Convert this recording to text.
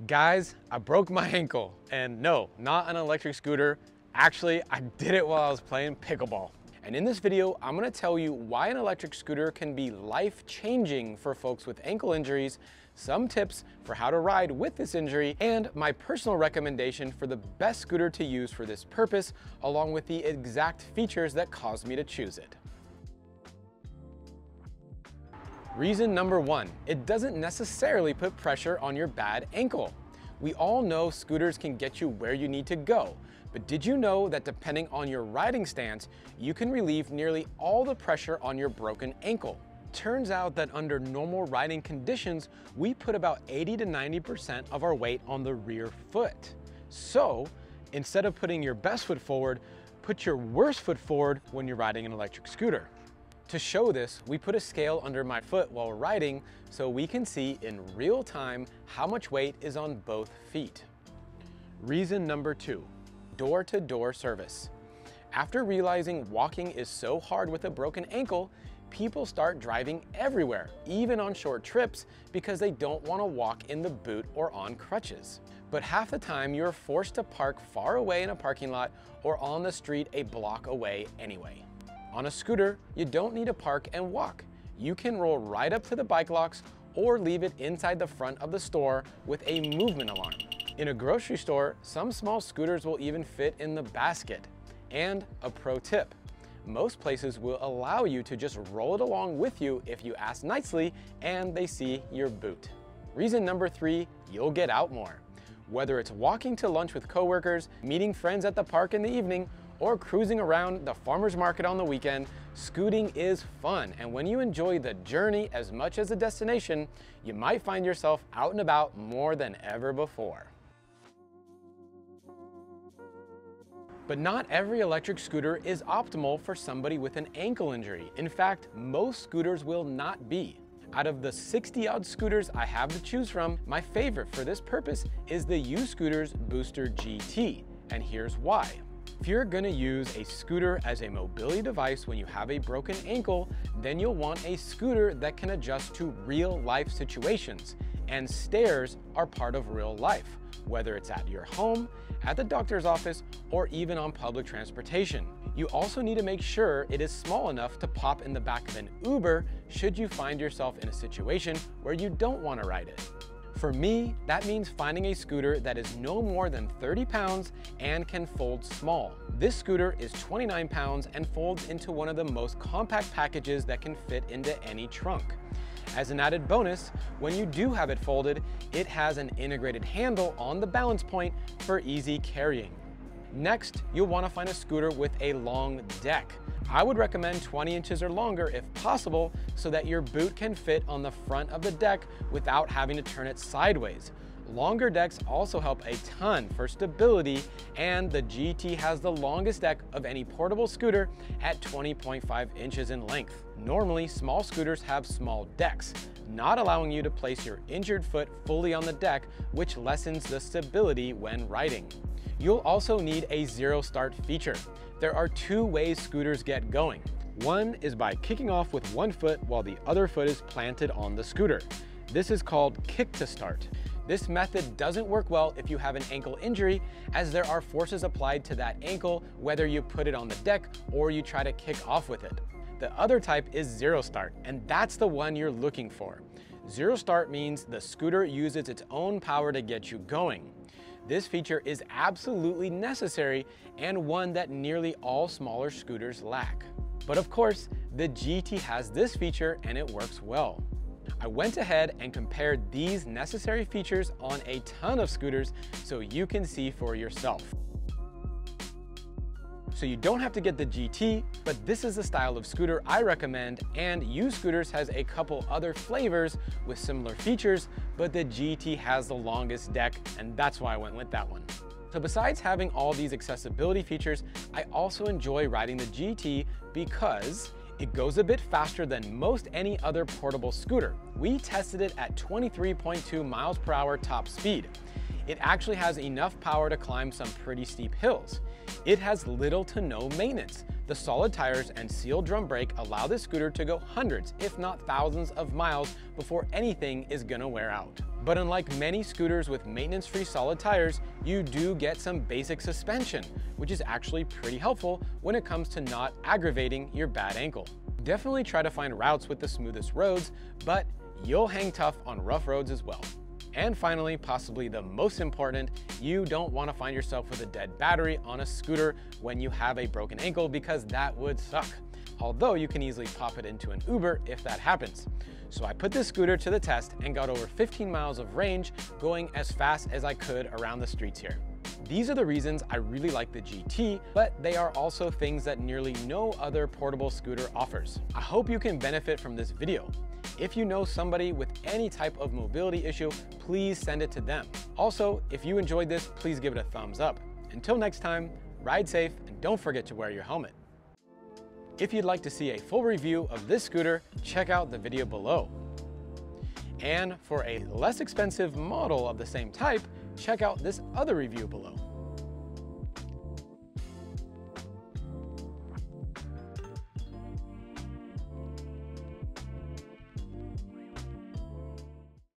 Guys, I broke my ankle, and no, not an electric scooter. Actually, I did it while I was playing pickleball. And in this video, I'm gonna tell you why an electric scooter can be life-changing for folks with ankle injuries, some tips for how to ride with this injury, and my personal recommendation for the best scooter to use for this purpose, along with the exact features that caused me to choose it. Reason number one, it doesn't necessarily put pressure on your bad ankle. We all know scooters can get you where you need to go, but did you know that depending on your riding stance, you can relieve nearly all the pressure on your broken ankle? Turns out that under normal riding conditions, we put about 80 to 90% of our weight on the rear foot. So instead of putting your best foot forward, put your worst foot forward when you're riding an electric scooter. To show this, we put a scale under my foot while riding so we can see in real time how much weight is on both feet. Reason number two, door-to-door service. After realizing walking is so hard with a broken ankle, people start driving everywhere, even on short trips, because they don't want to walk in the boot or on crutches. But half the time you're forced to park far away in a parking lot or on the street a block away anyway. On a scooter, you don't need to park and walk. You can roll right up to the bike locks or leave it inside the front of the store with a movement alarm. In a grocery store, some small scooters will even fit in the basket. And a pro tip, most places will allow you to just roll it along with you if you ask nicely and they see your boot. Reason number three, you'll get out more. Whether it's walking to lunch with coworkers, meeting friends at the park in the evening, or cruising around the farmer's market on the weekend, scooting is fun. And when you enjoy the journey as much as the destination, you might find yourself out and about more than ever before. But not every electric scooter is optimal for somebody with an ankle injury. In fact, most scooters will not be. Out of the 60-odd scooters I have to choose from, my favorite for this purpose is the U-Scooters Booster GT, and here's why. If you're gonna use a scooter as a mobility device when you have a broken ankle, then you'll want a scooter that can adjust to real-life situations, and stairs are part of real life, whether it's at your home, at the doctor's office, or even on public transportation. You also need to make sure it is small enough to pop in the back of an Uber should you find yourself in a situation where you don't want to ride it. For me, that means finding a scooter that is no more than 30 pounds and can fold small. This scooter is 29 pounds and folds into one of the most compact packages that can fit into any trunk. As an added bonus, when you do have it folded, it has an integrated handle on the balance point for easy carrying. Next, you'll want to find a scooter with a long deck. I would recommend 20 inches or longer if possible so that your boot can fit on the front of the deck without having to turn it sideways. Longer decks also help a ton for stability, and the GT has the longest deck of any portable scooter at 20.5 inches in length. Normally, small scooters have small decks, not allowing you to place your injured foot fully on the deck, which lessens the stability when riding. You'll also need a zero start feature. There are two ways scooters get going. One is by kicking off with one foot while the other foot is planted on the scooter. This is called kick to start. This method doesn't work well if you have an ankle injury, as there are forces applied to that ankle whether you put it on the deck or you try to kick off with it. The other type is zero start, and that's the one you're looking for. Zero start means the scooter uses its own power to get you going. This feature is absolutely necessary and one that nearly all smaller scooters lack. But of course, the GT has this feature and it works well. I went ahead and compared these necessary features on a ton of scooters so you can see for yourself. So you don't have to get the GT, but this is the style of scooter I recommend, and U-Scooters has a couple other flavors with similar features, but the GT has the longest deck, and that's why I went with that one. So besides having all these accessibility features, I also enjoy riding the GT because it goes a bit faster than most any other portable scooter. We tested it at 23.2 miles per hour top speed. It actually has enough power to climb some pretty steep hills. It has little to no maintenance. The solid tires and sealed drum brake allow this scooter to go hundreds, if not thousands of miles before anything is gonna wear out. But unlike many scooters with maintenance-free solid tires, you do get some basic suspension, which is actually pretty helpful when it comes to not aggravating your bad ankle. Definitely try to find routes with the smoothest roads, but you'll hang tough on rough roads as well. And finally, possibly the most important, you don't want to find yourself with a dead battery on a scooter when you have a broken ankle, because that would suck. Although you can easily pop it into an Uber if that happens. So I put this scooter to the test and got over 15 miles of range, going as fast as I could around the streets here. These are the reasons I really like the GT, but they are also things that nearly no other portable scooter offers. I hope you can benefit from this video. If you know somebody with any type of mobility issue, please send it to them. Also, if you enjoyed this, please give it a thumbs up. Until next time, ride safe and don't forget to wear your helmet. If you'd like to see a full review of this scooter, check out the video below. And for a less expensive model of the same type, check out this other review below.